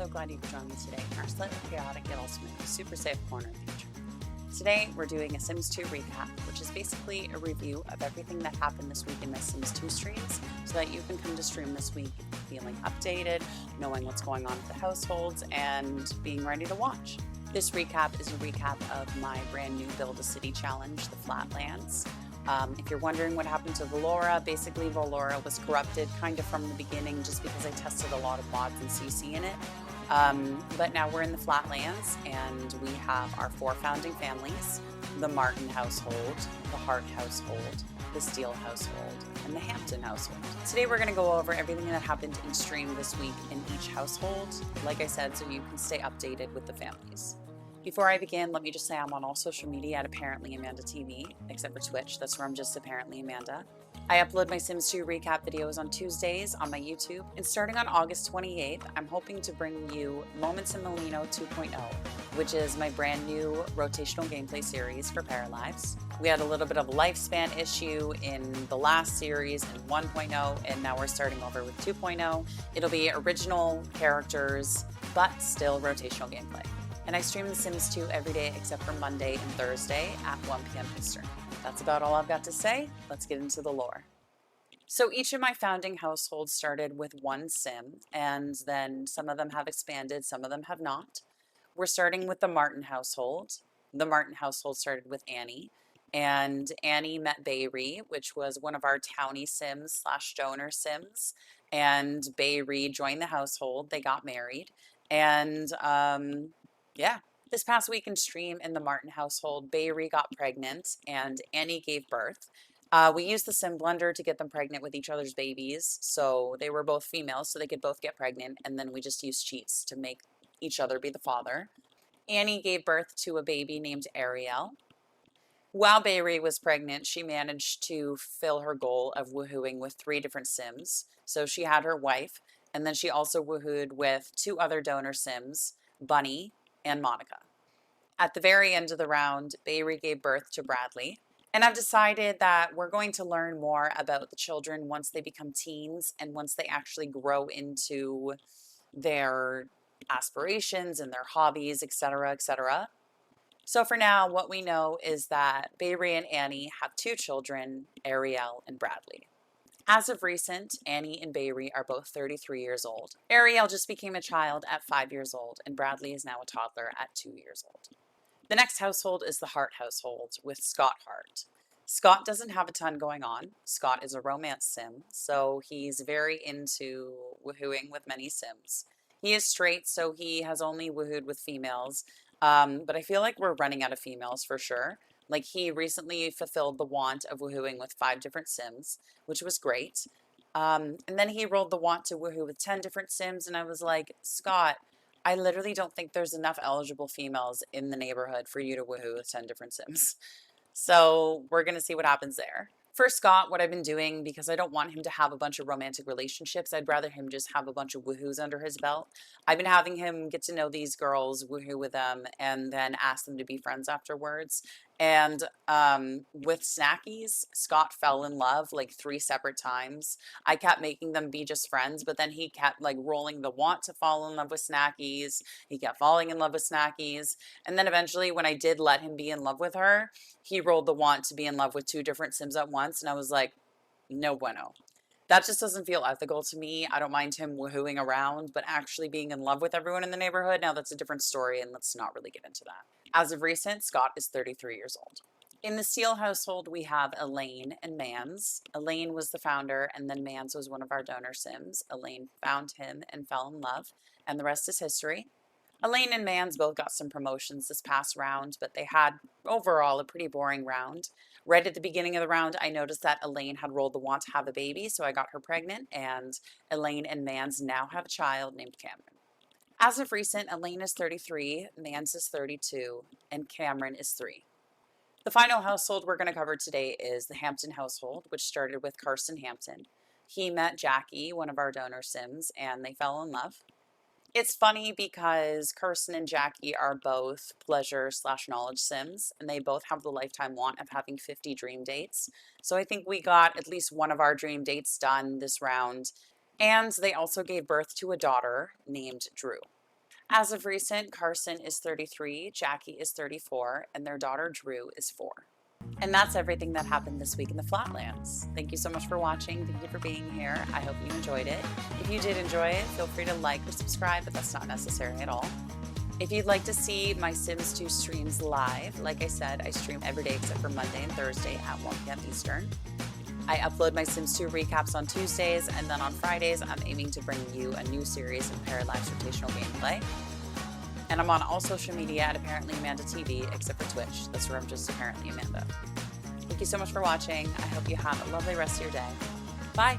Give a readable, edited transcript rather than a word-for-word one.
so glad you could join me today in our slightly chaotic yet ultimately super safe corner of the future. Today we're doing a Sims 2 recap, which is basically a review of everything that happened this week in the Sims 2 streams so that you can come to stream this week feeling updated, knowing what's going on with the households, and being ready to watch. This recap is a recap of my brand new Build a City challenge, the Flatlands. If you're wondering what happened to Valora, basically Valora was corrupted kind of from the beginning just because I tested a lot of mods and CC in it. But now we're in the Flatlands and we have our 4 founding families, the Martin Household, the Hart Household, the Steele Household, and the Hampton Household. Today we're going to go over everything that happened in stream this week in each household, like I said, so you can stay updated with the families. Before I begin, let me just say I'm on all social media at Apparently Amanda TV, except for Twitch. That's where I'm just Apparently Amanda. I upload my Sims 2 recap videos on Tuesdays on my YouTube, and starting on August 28th, I'm hoping to bring you Moments in Molino 2.0, which is my brand new rotational gameplay series for Paralives. We had a little bit of a lifespan issue in the last series in 1.0, and now we're starting over with 2.0. It'll be original characters, but still rotational gameplay. And I stream The Sims 2 every day except for Monday and Thursday at 1 p.m. Eastern. That's about all I've got to say. Let's get into the lore. So each of my founding households started with 1 sim, and then some of them have expanded, some of them have not. We're starting with the Martin household. The Martin household started with Annie, and Annie met Bayri, which was one of our townie sims / donor sims, and Bayri joined the household. They got married, and yeah. This past week in stream in the Martin household, Bayri got pregnant and Annie gave birth. We used the Sim Blender to get them pregnant with each other's babies. So they were both females, so they could both get pregnant. And then we just used cheats to make each other be the father. Annie gave birth to a baby named Ariel. While Bayri was pregnant, she managed to fill her goal of woohooing with 3 different Sims. So she had her wife, and then she also woohooed with 2 other donor Sims, Bunny and Monica. At the very end of the round, Bayri gave birth to Bradley. And I've decided that we're going to learn more about the children once they become teens and once they actually grow into their aspirations and their hobbies, etc., etc. So for now, what we know is that Bayri and Annie have 2 children, Ariel and Bradley. As of recent, Annie and Bayri are both 33 years old. Ariel just became a child at 5 years old, and Bradley is now a toddler at 2 years old. The next household is the Hart household with Scott Hart. Scott doesn't have a ton going on. Scott is a romance sim, so he's very into woohooing with many sims. He is straight, so he has only woohooed with females, but I feel like we're running out of females for sure. Like, he recently fulfilled the want of woohooing with 5 different sims, which was great. And then he rolled the want to woohoo with 10 different sims, and I was like, Scott, I literally don't think there's enough eligible females in the neighborhood for you to woohoo with 10 different sims. So we're going to see what happens there. For Scott, what I've been doing, because I don't want him to have a bunch of romantic relationships, I'd rather him just have a bunch of woohoos under his belt. I've been having him get to know these girls, woohoo with them, and then ask them to be friends afterwards. And with Snackies, Scott fell in love like 3 separate times. I kept making them be just friends, but then he kept like rolling the want to fall in love with Snackies. He kept falling in love with Snackies. And then eventually when I did let him be in love with her, he rolled the want to be in love with 2 different sims at once. And I was like, no bueno. That just doesn't feel ethical to me. I don't mind him woohooing around, but actually being in love with everyone in the neighborhood, now that's a different story, and let's not really get into that. As of recent, Scott is 33 years old. In the Steele household, we have Elaine and Mans. Elaine was the founder, and then Mans was one of our donor sims. Elaine found him and fell in love, and the rest is history. Elaine and Mans both got some promotions this past round, but they had overall a pretty boring round. Right at the beginning of the round, I noticed that Elaine had rolled the want to have a baby, so I got her pregnant, and Elaine and Mans now have a child named Cameron. As of recent, Elaine is 33, Mans is 32, and Cameron is 3. The final household we're going to cover today is the Hampton household, which started with Carson Hampton. He met Jackie, one of our donor sims, and they fell in love. It's funny because Kirsten and Jackie are both pleasure / knowledge sims, and they both have the lifetime want of having 50 dream dates. So I think we got at least one of our dream dates done this round. And they also gave birth to a daughter named Drew. As of recent, Carson is 33, Jackie is 34, and their daughter Drew is 4. And that's everything that happened this week in the Flatlands. Thank you so much for watching. Thank you for being here. I hope you enjoyed it. If you did enjoy it, feel free to like or subscribe, but that's not necessary at all. If you'd like to see my Sims 2 streams live, like I said, I stream every day except for Monday and Thursday at 1 p.m. Eastern. I upload my Sims 2 recaps on Tuesdays, and then on Fridays, I'm aiming to bring you a new series of Parallax rotational gameplay. And I'm on all social media at Apparently Amanda TV, except for Twitch. That's where I'm just Apparently Amanda. Thank you so much for watching. I hope you have a lovely rest of your day. Bye!